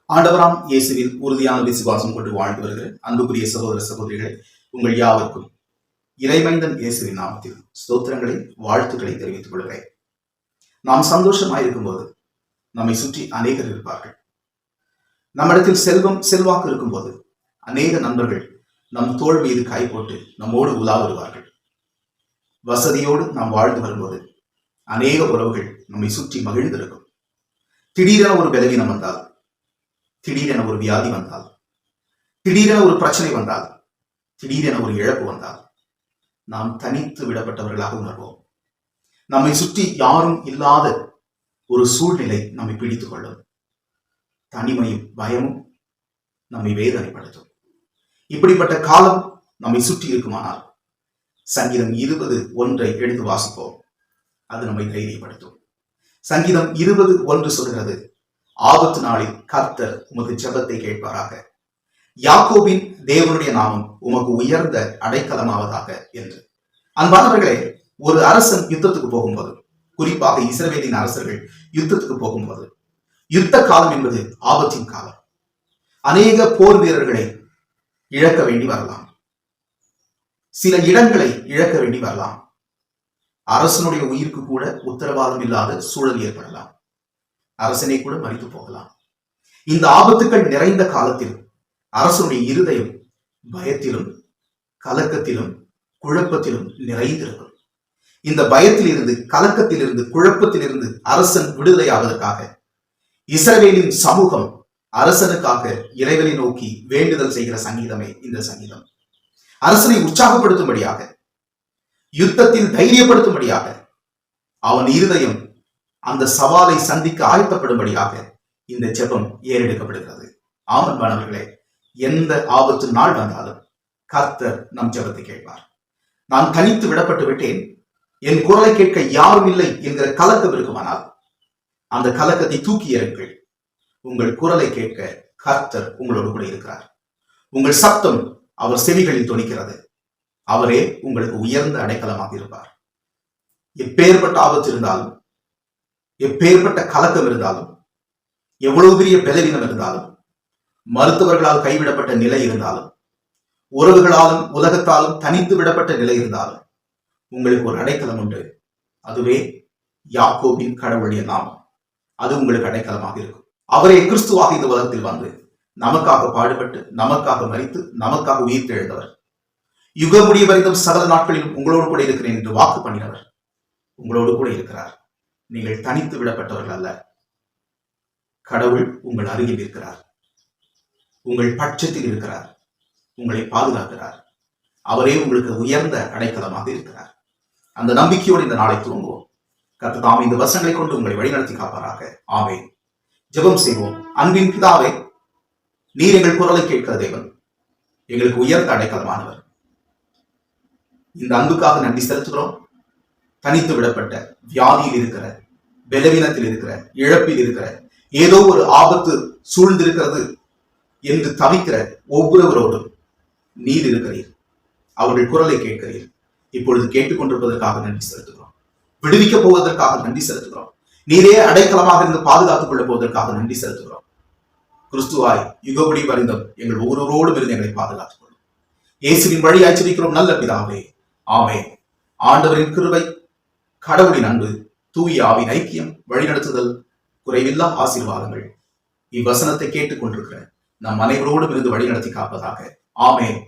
ஆண்டவராம் இயேசுவில் உறுதியான விசுவாசம் கொண்டு வாழ்ந்து வருகிற அன்புக்குரிய சகோதர சகோதரிகளை உங்கள் யாவருக்கும் இறைமைந்தன் இயேசுவின் நாமத்தில் ஸ்தோத்திரங்களை வாழ்த்துக்களை தெரிவித்துக் கொள்கிறேன். நாம் சந்தோஷமாயிருக்கும் போது நம்மை சுற்றி அநேகர் இருப்பார்கள். நம்மிடத்தில் செல்வாக்கு இருக்கும் போது அநேக நண்பர்கள் நம் தோள் மீது கை போட்டு நம்மோடு உலா வருவார்கள். வசதியோடு நாம் வாழ்ந்து வரும்போது அநேக உறவுகள் நம்மை சுற்றி மகிழ்ந்திருக்கும். திடீரென ஒரு பலவீனம் வந்தால், திடீரென ஒரு வியாதி வந்தால், திடீரென ஒரு பிரச்சனை வந்தால், திடீரென ஒரு இழப்பு வந்தால் நாம் தனித்து விடப்பட்டவர்களாக உணர்வோம். நம்மை சுற்றி யாரும் இல்லாத ஒரு சூழ்நிலை நம்மை பிடித்துக் கொள்ளும். தனிமையும் பயமும் நம்மை வேதனைப்படுத்தும். இப்படிப்பட்ட காலம் நம்மை சுற்றி இருக்குமானால் சங்கீதம் 20:1 எடுத்து வாசிப்போம். அது நம்மை தைரியப்படுத்தும். சங்கீதம் 20:1 சொல்கிறது, ஆபத்து நாளில் கர்த்தர் உமக்கு ஜெபத்தை கேட்பாராக, யாக்கோபின் தேவனுடைய நாமம் உமக்கு உயர்ந்த அடைக்கலமாவதாக என்று. அன்பானவர்களே, ஒரு அரசன் யுத்தத்துக்கு போகும்போது, குறிப்பாக இஸ்ரவேலின் அரசர்கள் யுத்தத்துக்கு போகும்போது, யுத்த காலம் என்பது ஆபத்தின் காலம். அநேக போர் வீரர்களை இழக்க வேண்டி வரலாம். சில இடங்களை இழக்க வேண்டி வரலாம். அரசனுடைய உயிருக்கு கூட உத்தரவாதம் இல்லாத சூழல் ஏற்படலாம். அரசனை கூட மரித்து போகலாம். இந்த ஆபத்துக்கள் நிறைந்த காலத்தில் அரசனுடைய இருதயம் பயத்திலும் கலக்கத்திலும் குழப்பத்திலும் நிறைந்திருக்கும். இந்த பயத்தில் இருந்து, கலக்கத்தில் இருந்து, குழப்பத்தில் இருந்து அரசன் விடுதலையாவதற்காக இஸ்ரவேலின் சமூகம் அரசனுக்காக இறைவனை நோக்கி வேண்டுதல் செய்கிற சங்கீதமே இந்த சங்கீதம். அரசனை உற்சாகப்படுத்தும்படியாக, யுத்தத்தில் தைரியப்படுத்தும்படியாக, அவன் இருதயம் அந்த சவாலை சந்திக்க ஆயத்தப்படும்படியாக இந்த ஜெபம் ஏறெடுக்கப்படுகிறது. ஆமன்பானவர்களே, எந்த ஆபத்து நாள் வந்தாலும் கர்த்தர் நம் ஜெபத்தை கேட்பார். நான் தனித்து விடப்பட்டு விட்டேன், என் குரலை கேட்க யாரும் இல்லை என்கிற கலக்கம் இருக்குமானால் அந்த கலக்கத்தை தூக்கி எறியுங்கள். உங்கள் குரலை கேட்க கர்த்தர் உங்களோடு கூட இருக்கிறார். உங்கள் சத்தம் அவர் செவிகளில் தொனிக்கிறது. அவரே உங்களுக்கு உயர்ந்த அடைக்கலமாக இருப்பார். எப்பேற்பட்ட ஆபத்து இருந்தாலும், எப்பேற்பட்ட கலக்கம் இருந்தாலும், எவ்வளவு பெரிய பலவீனம் இருந்தாலும், மருத்துவர்களால் கைவிடப்பட்ட நிலை இருந்தாலும், உறவுகளாலும் உலகத்தாலும் தனித்து விடப்பட்ட நிலை இருந்தாலும், உங்களுக்கு ஒரு அடைக்கலம் உண்டு. அதுவே யாக்கோபின் கடவுளுடைய நாமம். அது உங்களுக்கு அடைக்கலமாக இருக்கும். அவரே கிறிஸ்துவாக இந்த உலகத்தில் வந்து நமக்காக பாடுபட்டு, நமக்காக மரித்து, நமக்காக உயிர் தெழுந்தவர். யுக முடிய வரைக்கும் சகல நாட்களிலும் உங்களோடு கூட இருக்கிறேன் என்று வாக்கு பண்ணினவர் உங்களோடு கூட இருக்கிறார். நீங்கள் தனித்து விடப்பட்டவர்கள் அல்ல. கடவுள் உங்கள் அருகில் இருக்கிறார். உங்கள் பட்சத்தில் இருக்கிறார். உங்களை பாதுகாக்கிறார். அவரே உங்களுக்கு உயர்ந்த அடைக்கலமாக இருக்கிறார். அந்த நம்பிக்கையோடு இந்த நாளை துவங்குவோம். கர்த்தர் தாம் இந்த வசனங்களை கொண்டு உங்களை வழிநடத்தி காப்பாராக. ஆமென். ஜெபம் செய்வோம். அன்பின் பிதாவே, நீர் எங்கள் குரலை கேட்கிற தேவன், எங்களுக்கு உயர்ந்த அடைக்கலமானவர். இந்த அன்புக்காக நன்றி செலுத்துகிறோம். தனித்து விடப்பட்ட, வியாதியில் இருக்கிற, பலவீனத்தில் இருக்கிற, இழப்பில் இருக்கிற, ஏதோ ஒரு ஆபத்து சூழ்ந்திருக்கிறது என்று தவிக்கிற ஒவ்வொருவரோடும் நீர் இருக்கிறீர். அவர்கள் குரலை கேட்கிறீர். இப்பொழுது கேட்டுக்கொண்டிருப்பதற்காக நன்றி செலுத்துகிறோம். விடுவிக்கப் போவதற்காக நன்றி செலுத்துகிறோம். நீரே அடைக்கலமாக இருந்து பாதுகாத்துக் கொள்ளப் போவதற்காக நன்றி செலுத்துகிறோம். கிறிஸ்துவாய் யுகபடி வரைந்தும் எங்கள் ஒவ்வொருவரோடும் இருந்து எங்களை பாதுகாத்துக் கொள்ளும். இயேசுவின் வழி ஆச்சரிக்கிறோம் நல்ல பிதாவே. ஆமென். ஆண்டவரின் கிருபை, கடவுளின் அன்பு, தூய ஆவின் ஐக்கியம், வழிநடத்துதல், குறைவில்லா ஆசீர்வாதங்கள் இவ்வசனத்தை கேட்டுக் கொண்டிருக்கிற நம் அனைவரோடும் இருந்து வழிநடத்தி காப்பதாக. ஆமென்.